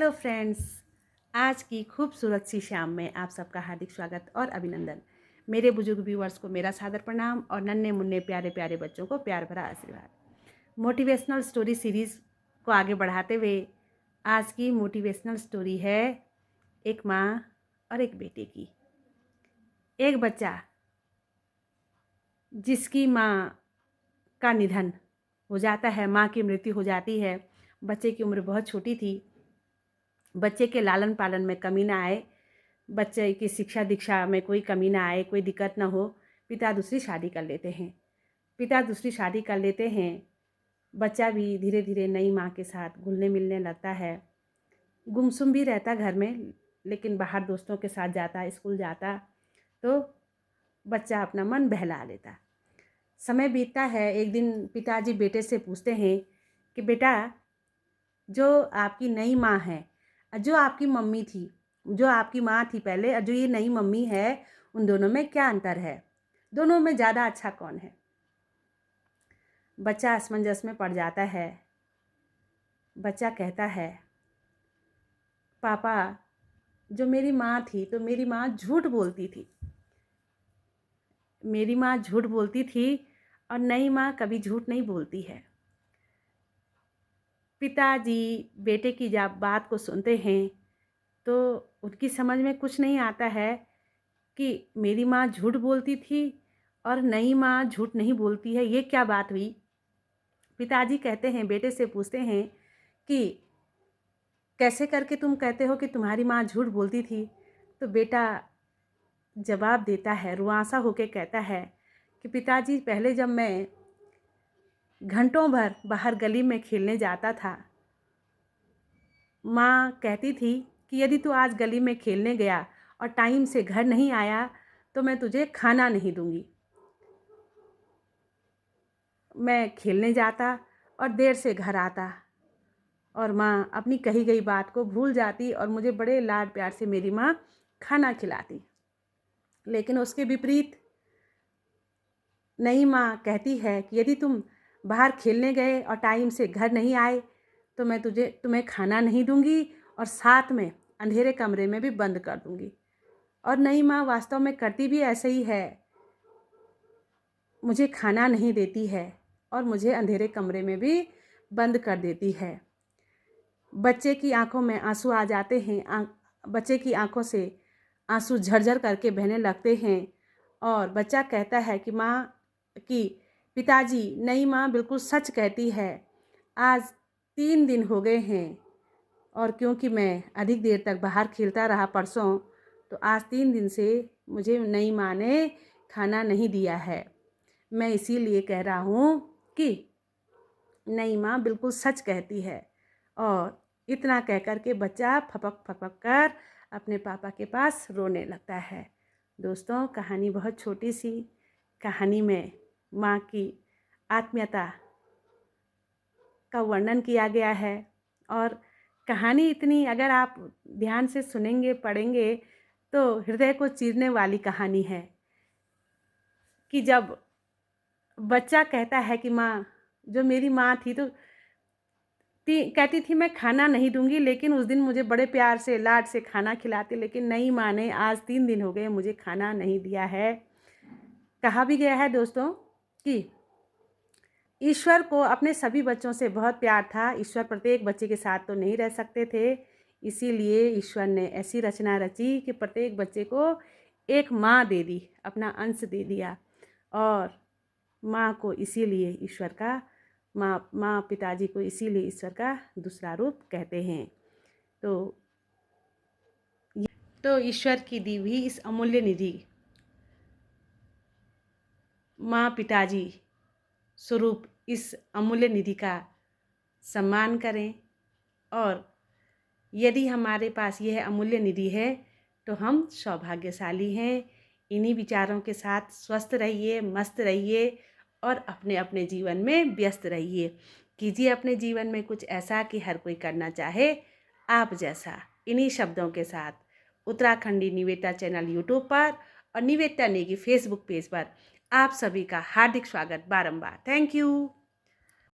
Hello friends, आज की खूबसूरत सी शाम में आप सबका हार्दिक स्वागत और अभिनंदन। मेरे बुजुर्ग व्यूअर्स को मेरा सादर प्रणाम और नन्हे मुन्ने प्यारे प्यारे बच्चों को प्यार भरा आशीर्वाद। मोटिवेशनल स्टोरी सीरीज़ को आगे बढ़ाते हुए आज की मोटिवेशनल स्टोरी है एक माँ और एक बेटे की। एक बच्चा जिसकी माँ का निधन हो जाता है, माँ की मृत्यु हो जाती है। बच्चे की उम्र बहुत छोटी थी। बच्चे के लालन पालन में कमी ना आए, बच्चे की शिक्षा दीक्षा में कोई कमी ना आए, कोई दिक्कत ना हो, पिता दूसरी शादी कर लेते हैं। बच्चा भी धीरे धीरे नई माँ के साथ घुलने मिलने लगता है। गुमसुम भी रहता घर में, लेकिन बाहर दोस्तों के साथ जाता, स्कूल जाता, तो बच्चा अपना मन बहला लेता। समय बीतता है। एक दिन पिताजी बेटे से पूछते हैं कि बेटा, जो आपकी नई माँ है, जो आपकी मम्मी थी, जो आपकी माँ थी पहले, और जो ये नई मम्मी है, उन दोनों में क्या अंतर है? दोनों में ज़्यादा अच्छा कौन है? बच्चा असमंजस में पड़ जाता है। बच्चा कहता है, पापा, जो मेरी माँ थी तो मेरी माँ झूठ बोलती थी। मेरी माँ झूठ बोलती थी और नई माँ कभी झूठ नहीं बोलती है। पिताजी बेटे की जब बात को सुनते हैं तो उनकी समझ में कुछ नहीं आता है कि मेरी माँ झूठ बोलती थी और नई माँ झूठ नहीं बोलती है, ये क्या बात हुई? पिताजी कहते हैं, बेटे से पूछते हैं कि कैसे करके तुम कहते हो कि तुम्हारी माँ झूठ बोलती थी? तो बेटा जवाब देता है, रुआंसा होके कहता है कि पिताजी, पहले जब मैं घंटों भर बाहर गली में खेलने जाता था, माँ कहती थी कि यदि तू आज गली में खेलने गया और टाइम से घर नहीं आया तो मैं तुझे खाना नहीं दूंगी। मैं खेलने जाता और देर से घर आता और माँ अपनी कही गई बात को भूल जाती और मुझे बड़े लाड प्यार से मेरी माँ खाना खिलाती। लेकिन उसके विपरीत नई माँ कहती है कि यदि तुम बाहर खेलने गए और टाइम से घर नहीं आए तो मैं तुम्हें खाना नहीं दूंगी और साथ में अंधेरे कमरे में भी बंद कर दूंगी। और नई माँ वास्तव में करती भी ऐसे ही है, मुझे खाना नहीं देती है और मुझे अंधेरे कमरे में भी बंद कर देती है। बच्चे की आंखों में आंसू आ जाते हैं। बच्चे की आंखों से आंसू झरझर करके बहने लगते हैं और बच्चा कहता है कि पिताजी, नई माँ बिल्कुल सच कहती है। आज 3 दिन हो गए हैं और क्योंकि मैं अधिक देर तक बाहर खेलता रहा परसों, तो आज 3 दिन से मुझे नई माँ ने खाना नहीं दिया है। मैं इसीलिए कह रहा हूँ कि नई माँ बिल्कुल सच कहती है। और इतना कह कर के बच्चा फपक फपक कर अपने पापा के पास रोने लगता है। दोस्तों, कहानी बहुत छोटी सी कहानी में माँ की आत्मीयता का वर्णन किया गया है और कहानी इतनी, अगर आप ध्यान से सुनेंगे, पढ़ेंगे, तो हृदय को चीरने वाली कहानी है कि जब बच्चा कहता है कि माँ, जो मेरी माँ थी तो कहती थी मैं खाना नहीं दूंगी, लेकिन उस दिन मुझे बड़े प्यार से लाड से खाना खिलाती, लेकिन नई माँ ने आज 3 दिन हो गए मुझे खाना नहीं दिया है। कहा भी गया है दोस्तों कि ईश्वर को अपने सभी बच्चों से बहुत प्यार था। ईश्वर प्रत्येक बच्चे के साथ तो नहीं रह सकते थे, इसीलिए ईश्वर ने ऐसी रचना रची कि प्रत्येक बच्चे को एक माँ दे दी, अपना अंश दे दिया। और माँ को इसीलिए ईश्वर का माँ पिताजी को इसीलिए ईश्वर का दूसरा रूप कहते हैं। तो ईश्वर की दी हुई इस अमूल्य निधि माँ पिताजी स्वरूप इस अमूल्य निधि का सम्मान करें। और यदि हमारे पास यह अमूल्य निधि है तो हम सौभाग्यशाली हैं। इन्हीं विचारों के साथ स्वस्थ रहिए, मस्त रहिए और अपने अपने जीवन में व्यस्त रहिए। कीजिए अपने जीवन में कुछ ऐसा कि हर कोई करना चाहे आप जैसा। इन्हीं शब्दों के साथ उत्तराखंडी निवेदिता चैनल यूट्यूब पर और निवेदिता नेगी फेसबुक पेज पर आप सभी का हार्दिक स्वागत बारंबार। Thank you.